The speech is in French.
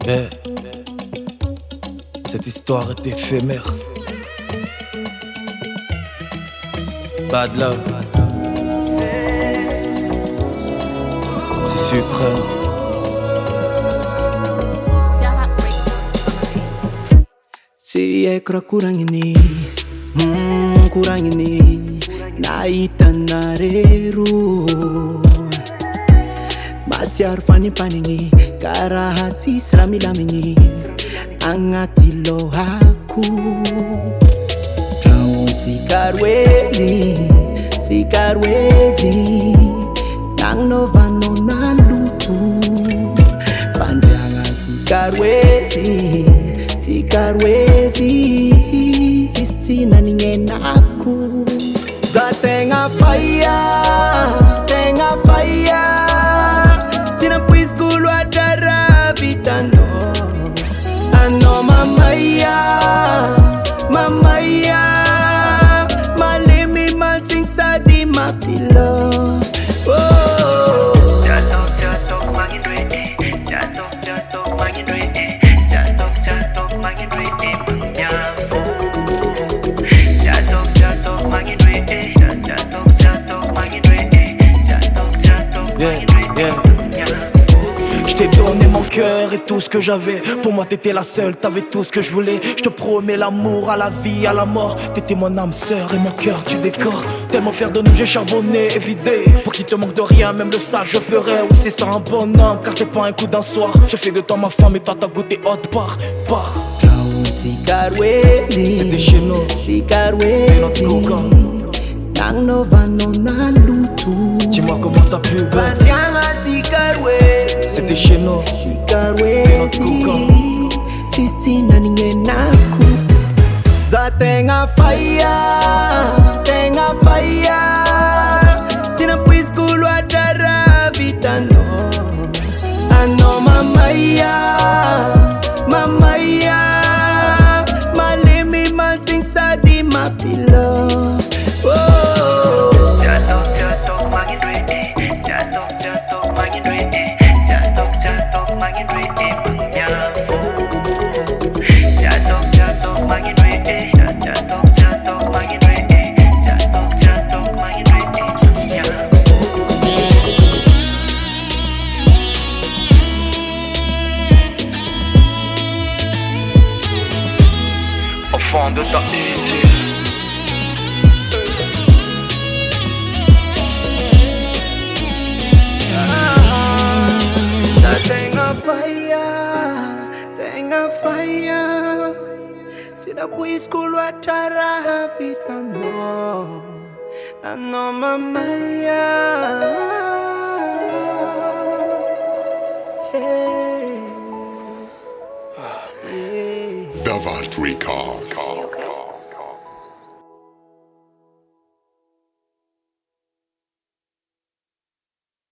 Yeah. Cette histoire est éphémère. Bad love. C'est suprême. Siekra kurang ini, kurang ini, naitan nareru. Masyar fani paningi, karahati sramilamingi, angati lohaku. Kau sikarwezi, nang novano nalutu. Fandangan sikarwezi, sistina ningenaku. Za tenga FAYAH, tina puiskulu adara vitano. Ano mamaya, malimi malsing sadi mafilo. Jatuh makin duit, jatuh makin duit, jatuh makin duit, menyafu. Jatuh makin duit, jatuh makin duit, jatuh makin duit, menyafu. Je t'ai donné mon cœur et tout ce que j'avais. Pour moi t'étais la seule, t'avais tout ce que je voulais. Je te promets l'amour à la vie, à la mort. T'étais mon âme sœur et mon cœur tu décores. Tellement fier de nous j'ai charbonné et vidé. Pour qu'il te manque de rien, même le sale je ferais. Oui c'est ça un bonhomme, car t'es pas un coup d'un soir. Je fais de toi ma femme et toi t'as goûté haute part. C'était chez nous, c'était notre cocon. Nang novano nalutu. Dis-moi comment t'as pu battre. C'était chez nous, c'était notre cocon. Sistina ningenaku. Za tenga FAYAH, tina puiskulu adara vitano. Ano mamaya, malimi malsing sadi mafilo. Jatuh makin duit, jatuh makin duit, jatuh makin duit, menyafu. Jatuh makin duit, jatuh makin duit, jatuh makin duit, menyafu. Enfant de Tahiti. Tenga FAYAH, sina puiskulu atara vitano. Ano mamaya, Davart Record.